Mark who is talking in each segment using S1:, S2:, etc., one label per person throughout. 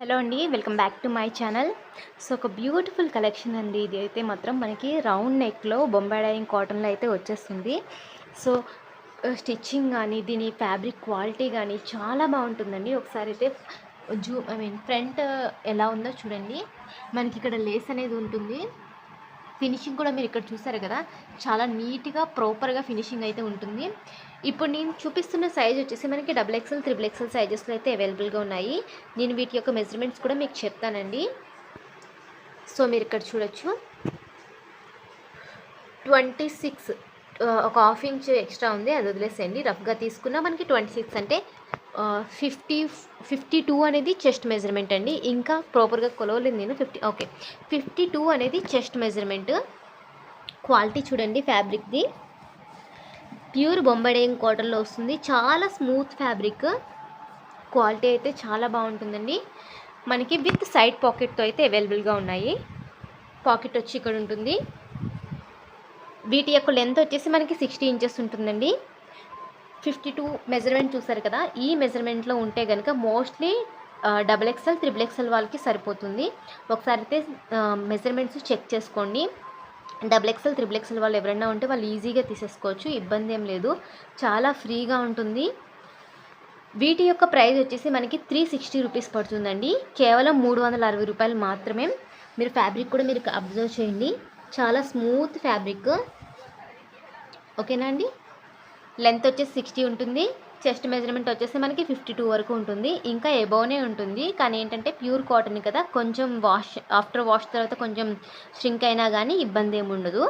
S1: Hello అండి, welcome back to my channel. So ఒక beautiful collection అండి. ఇది అయితే మాత్రం మనకి రౌండ్ నెక్లో బొంబాయి డైయింగ్ కాటన్లో అయితే వచ్చేస్తుంది. సో స్టిచ్చింగ్ కానీ దీని ఫ్యాబ్రిక్ క్వాలిటీ కానీ చాలా బాగుంటుందండి. ఒకసారి అయితే ఫ్రంట్ ఎలా ఉందో చూడండి. మనకి ఇక్కడ లేస్ అనేది ఉంటుంది. ఫినిషింగ్ కూడా మీరు ఇక్కడ చూసారు కదా, చాలా నీట్గా ప్రాపర్గా ఫినిషింగ్ అయితే ఉంటుంది. ఇప్పుడు నేను చూపిస్తున్న సైజ్ వచ్చేసి మనకి XXL, XXL సైజెస్లో అయితే అవైలబుల్గా ఉన్నాయి. నేను వీటి యొక్క మెజర్మెంట్స్ కూడా మీకు చెప్తానండి. సో మీరు ఇక్కడ చూడొచ్చు, 26 ఒక హాఫ్ ఇంచ్ ఎక్స్ట్రా ఉంది, అది వదిలేసేయండి. రఫ్గా తీసుకున్నా మనకి 26 అంటే 52 అనేది చెస్ట్ మెజర్మెంట్ అండి. ఇంకా ప్రాపర్గా కొలవలేదు నేను. 52 అనేది చెస్ట్ మెజర్మెంట్. క్వాలిటీ చూడండి, ఫ్యాబ్రిక్ది ప్యూర్ బొంబాయి డైయింగ్ కాటన్లో వస్తుంది. చాలా స్మూత్ ఫ్యాబ్రిక్, క్వాలిటీ అయితే చాలా బాగుంటుందండి. మనకి విత్ సైడ్ పాకెట్తో అయితే అవైలబుల్గా ఉన్నాయి. పాకెట్ వచ్చి ఇక్కడ ఉంటుంది. వీటి యొక్క లెంత్ వచ్చేసి మనకి 60 ఇంచెస్ ఉంటుందండి. 52 మెజర్మెంట్ చూసారు కదా, ఈ మెజర్మెంట్లో ఉంటే కనుక మోస్ట్లీ XXL, XXL వాళ్ళకి సరిపోతుంది. ఒకసారి అయితే మెజర్మెంట్స్ చెక్ చేసుకోండి. XXL, XXL వాళ్ళు ఎవరైనా ఉంటే వాళ్ళు ఈజీగా తీసేసుకోవచ్చు, ఇబ్బంది ఏం లేదు, చాలా ఫ్రీగా ఉంటుంది. వీటి యొక్క ప్రైస్ వచ్చేసి మనకి 360 రూపీస్ పడుతుందండి. కేవలం 360 రూపాయలు మాత్రమే. మీరు ఫ్యాబ్రిక్ కూడా మీరు అబ్జర్వ్ చేయండి, చాలా స్మూత్ ఫ్యాబ్రిక్. ఓకేనా అండి. లెంత్ వచ్చేసి 60 ఉంటుంది. చెస్ట్ మెజర్మెంట్ వచ్చేసి మనకి 52 వరకు ఉంటుంది. ఇంకా ఎబోనే ఉంటుంది, కానీ ఏంటంటే ప్యూర్ కాటన్ కదా, కొంచెం ఆఫ్టర్ వాష్ తర్వాత కొంచెం ష్రింక్ అయినా కానీ ఇబ్బంది ఏమి ఉండదు.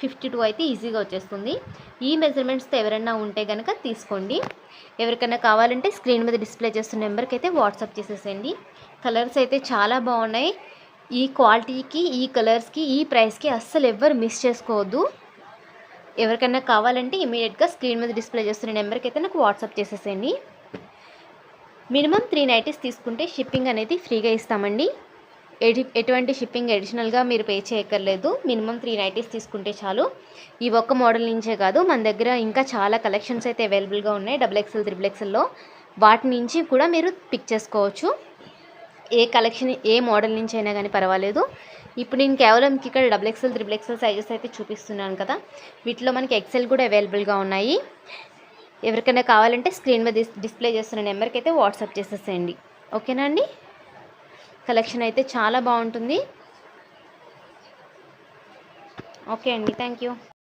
S1: 52 అయితే ఈజీగా వచ్చేస్తుంది. ఈ మెజర్మెంట్స్తో ఎవరైనా ఉంటే కనుక తీసుకోండి. ఎవరికైనా కావాలంటే స్క్రీన్ మీద డిస్ప్లే చేస్తున్న నెంబర్కి అయితే వాట్సాప్ చేసేసేయండి. కలర్స్ అయితే చాలా బాగున్నాయి. ఈ క్వాలిటీకి, ఈ కలర్స్కి, ఈ ప్రైస్కి అస్సలు ఎవ్వరు మిస్ చేసుకోవద్దు. ఎవరికైనా కావాలంటే ఇమీడియట్గా స్క్రీన్ మీద డిస్ప్లే చేస్తున్న నెంబర్కి అయితే నాకు వాట్సాప్ చేసేసేయండి. మినిమం 3 నైటీస్ తీసుకుంటే షిప్పింగ్ అనేది ఫ్రీగా ఇస్తామండి. ఎటువంటి షిప్పింగ్ అడిషనల్గా మీరు పే చేయక్కర్లేదు. మినిమం 3 నైటీస్ తీసుకుంటే చాలు. ఈ ఒక్క మోడల్ నుంచే కాదు, మన దగ్గర ఇంకా చాలా కలెక్షన్స్ అయితే అవైలబుల్గా ఉన్నాయి XXL, XXLలో. వాటి నుంచి కూడా మీరు పిక్ చేసుకోవచ్చు. ఏ కలెక్షన్, ఏ మోడల్ నుంచి అయినా కానీ పర్వాలేదు. ఇప్పుడు నేను కేవలం ఇక్కడ XXL, XXL సైజెస్ అయితే చూపిస్తున్నాను కదా, వీటిలో మనకి XL కూడా అవైలబుల్గా ఉన్నాయి. ఎవరికైనా కావాలంటే స్క్రీన్ మీద డిస్ప్లే చేస్తున్న నెంబర్కి అయితే వాట్సాప్ చేసేసేయండి. ఓకేనా అండి. కలెక్షన్ అయితే చాలా బాగుంటుంది. ఓకే అండి, థ్యాంక్ యూ.